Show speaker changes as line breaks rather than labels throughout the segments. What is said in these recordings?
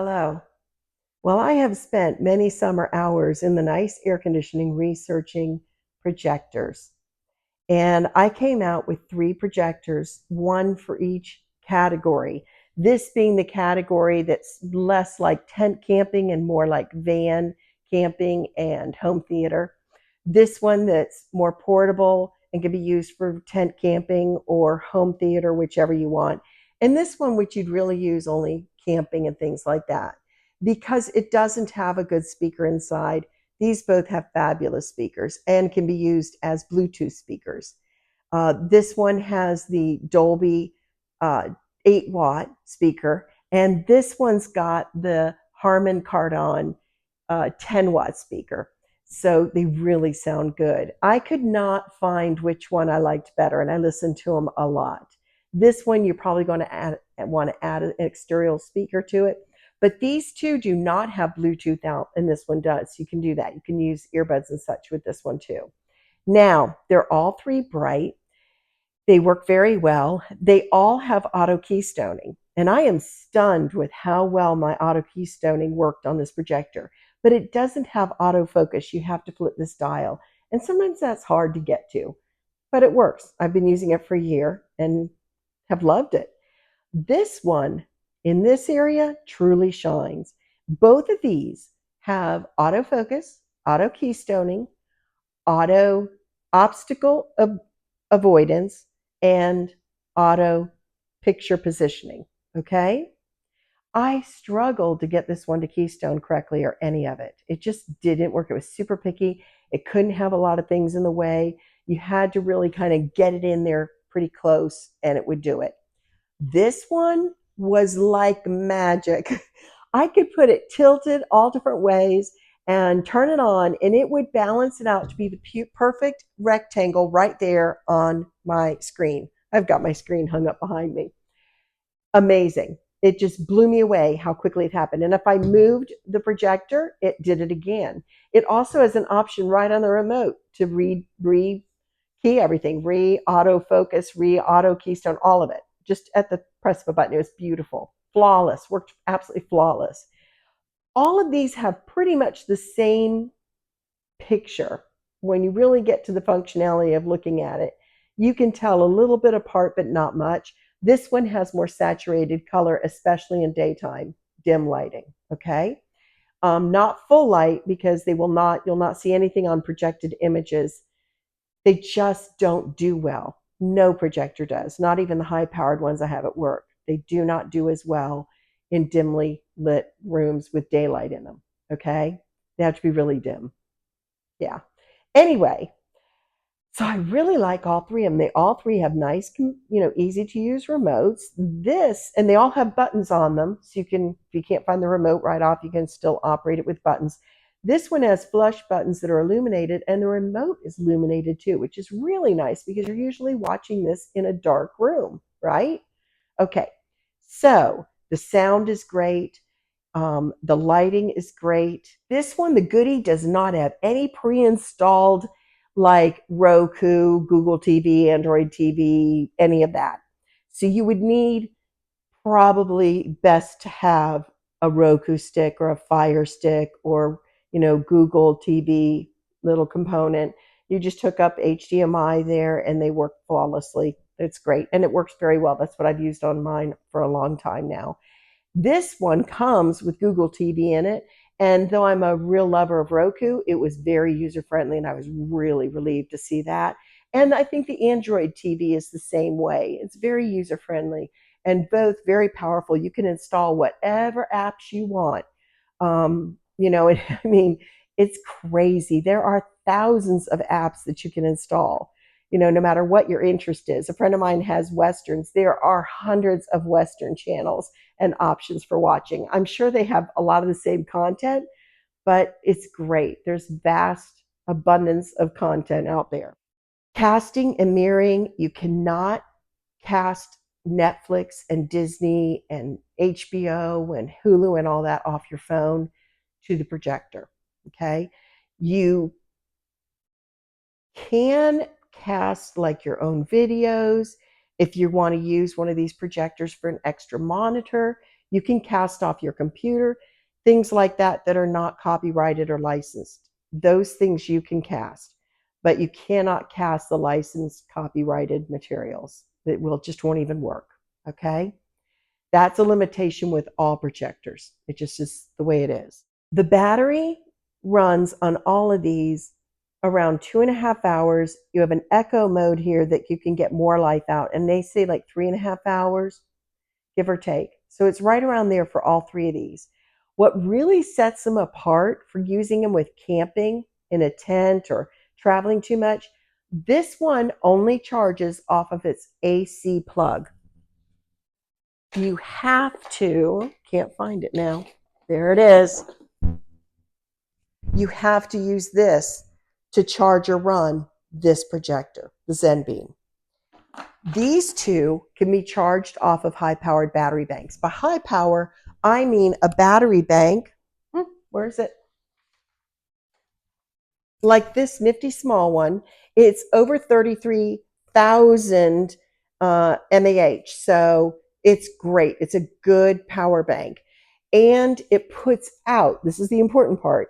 Hello. Well, I have spent many summer hours in the nice air conditioning researching projectors. And I came out with three projectors, one for each category. This being the category that's less like tent camping and more like van camping and home theater. This one that's more portable and can be used for tent camping or home theater, whichever you want. And this one, which you'd really use only camping and things like that. Because it doesn't have a good speaker inside, these both have fabulous speakers and can be used as Bluetooth speakers. This one has the Dolby 8-watt speaker, and this one's got the Harman Kardon 10-watt speaker. So they really sound good. I could not find which one I liked better, and I listened to them a lot. This one, you're probably going to want to add an exterior speaker to it. But these two do not have Bluetooth out, and this one does. You can do that. You can use earbuds and such with this one too. Now, they're all three bright. They work very well. They all have auto keystoning, and I am stunned with how well my auto keystoning worked on this projector. But it doesn't have autofocus. You have to flip this dial, and sometimes that's hard to get to, but it works. I've been using it for a year and have loved it. This one in this area truly shines. Both of these have autofocus, auto keystoning, auto obstacle avoidance, and auto picture positioning. Okay? I struggled to get this one to keystone correctly or any of it. It just didn't work. It was super picky. It couldn't have a lot of things in the way. You had to really kind of get it in there pretty close and it would do it. This one was like magic. I could put it tilted all different ways and turn it on, and it would balance it out to be the perfect rectangle right there on my screen. I've got my screen hung up behind me. Amazing. It just blew me away how quickly it happened. And if I moved the projector, it did it again. It also has an option right on the remote to re-key everything, re-autofocus, re-auto keystone, all of it. Just at the press of a button. It was beautiful. Flawless. Worked absolutely flawless. All of these have pretty much the same picture. When you really get to the functionality of looking at it, you can tell a little bit apart, but not much. This one has more saturated color, especially in daytime, dim lighting, okay? Not full light because you'll not see anything on projected images. They just don't do well. No projector does, not even the high-powered ones I have at work. They do not do as well in dimly lit rooms with daylight in them, okay? They have to be really dim. Yeah. Anyway, so I really like all three of them. They all three have nice, easy to use remotes. And they all have buttons on them. So if you can't find the remote right off, you can still operate it with buttons. This one has flush buttons that are illuminated, and the remote is illuminated too, which is really nice because you're usually watching this in a dark room, right? Okay, so the sound is great. The lighting is great. This one, the GooDee, does not have any pre-installed like Roku, Google TV, Android TV, any of that. So you would need probably best to have a Roku stick or a Fire Stick or, Google TV little component. You just hook up HDMI there and they work flawlessly. It's great. And it works very well. That's what I've used on mine for a long time now. This one comes with Google TV in it. And though I'm a real lover of Roku, it was very user-friendly, and I was really relieved to see that. And I think the Android TV is the same way. It's very user-friendly and both very powerful. You can install whatever apps you want. It's crazy. There are thousands of apps that you can install, no matter what your interest is. A friend of mine has Westerns. There are hundreds of Western channels and options for watching. I'm sure they have a lot of the same content, but it's great. There's vast abundance of content out there. Casting and mirroring, you cannot cast Netflix and Disney and HBO and Hulu and all that off your phone to the projector, okay? You can cast like your own videos. If you want to use one of these projectors for an extra monitor, You can cast off your computer, things like that that are not copyrighted or licensed. Those things you can cast, but you cannot cast the licensed copyrighted materials. It just won't even work. Okay? That's a limitation with all projectors. It just is the way it is. The battery runs on all of these around 2.5 hours. You have an echo mode here that you can get more life out, and they say like 3.5 hours, give or take. So it's right around there for all three of these. What really sets them apart for using them with camping in a tent or traveling too much, this one only charges off of its AC plug. You have to, can't find it now. There it is. You have to use this to charge or run this projector, the ZenBeam. These two can be charged off of high-powered battery banks. By high power, I mean a battery bank. Where is it? Like this nifty small one. It's over 33,000 mAh. So it's great. It's a good power bank. And it puts out, this is the important part,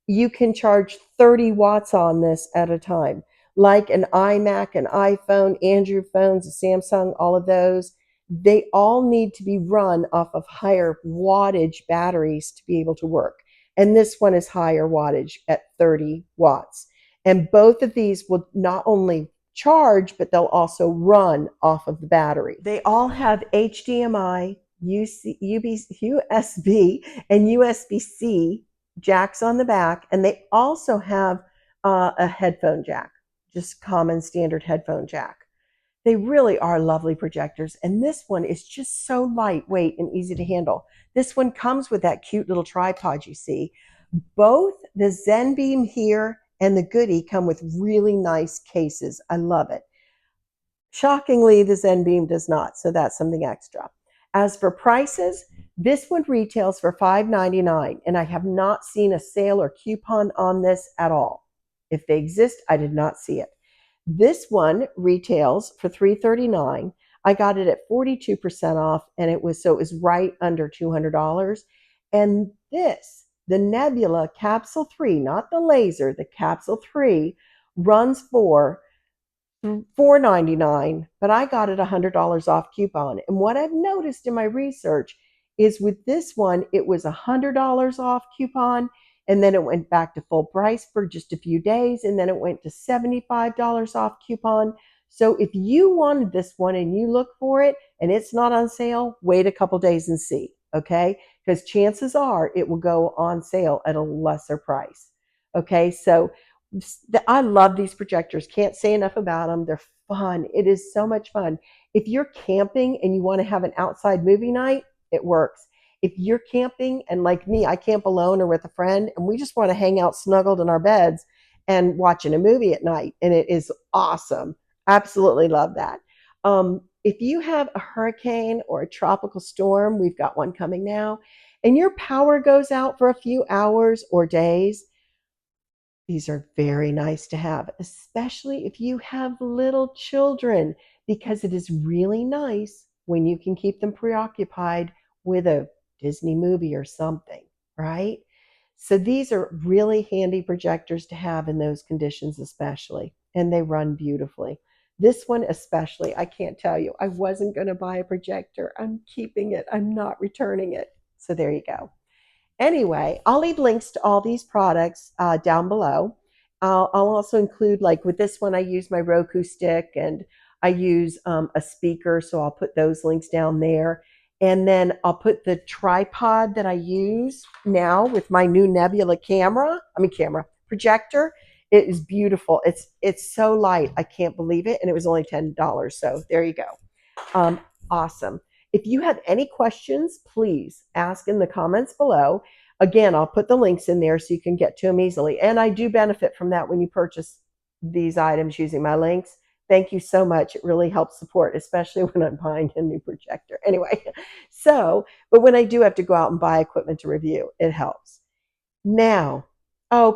you can charge 30 watts on this at a time. Like an iMac, an iPhone, Android phones, a Samsung, all of those, they all need to be run off of higher wattage batteries to be able to work. And this one is higher wattage at 30 watts. And both of these will not only charge, but they'll also run off of the battery. They all have HDMI, USB, and USB-C jacks on the back, and they also have a headphone jack, just common standard headphone jack. They really are lovely projectors, and this one is just so lightweight and easy to handle. This one comes with that cute little tripod you see. Both the ZenBeam here and the GooDee come with really nice cases. I love it. Shockingly, the ZenBeam does not, so that's something extra. As for prices, this one retails for $5.99, and I have not seen a sale or coupon on this at all. If they exist, I did not see it. This one retails for $339. I got it at 42% off, and it was right under $200. And this, the Nebula Capsule 3, not the laser, the Capsule 3, runs for $4.99, but I got it $100 off coupon. And what I've noticed in my research is with this one, it was $100 off coupon, and then it went back to full price for just a few days, and then it went to $75 off coupon. So if you wanted this one and you look for it and it's not on sale, wait a couple days and see, okay? Because chances are it will go on sale at a lesser price, okay? So I love these projectors. Can't say enough about them. They're fun. It is so much fun. If you're camping and you want to have an outside movie night, it works. If you're camping and like me, I camp alone or with a friend, and we just want to hang out snuggled in our beds and watching a movie at night, and it is awesome. Absolutely love that. If you have a hurricane or a tropical storm, we've got one coming now, and your power goes out for a few hours or days, these are very nice to have, especially if you have little children, because it is really nice when you can keep them preoccupied with a Disney movie or something, right? So these are really handy projectors to have in those conditions especially, and they run beautifully. This one especially, I can't tell you, I wasn't going to buy a projector. I'm keeping it. I'm not returning it. So there you go. Anyway, I'll leave links to all these products down below. I'll also include, like with this one, I use my Roku stick and I use a speaker, so I'll put those links down there. And then I'll put the tripod that I use now with my new Nebula projector. It is beautiful. It's so light. I can't believe it. And it was only $10. So there you go. Awesome. If you have any questions, please ask in the comments below. Again, I'll put the links in there so you can get to them easily. And I do benefit from that when you purchase these items using my links. Thank you so much. It really helps support, especially when I'm buying a new projector. Anyway, but when I do have to go out and buy equipment to review, it helps. Now,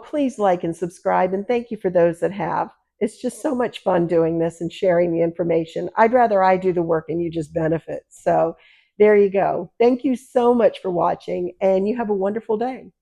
please like and subscribe, and thank you for those that have. It's just so much fun doing this and sharing the information. I'd rather I do the work and you just benefit. So There you go. Thank you so much for watching, and you have a wonderful day.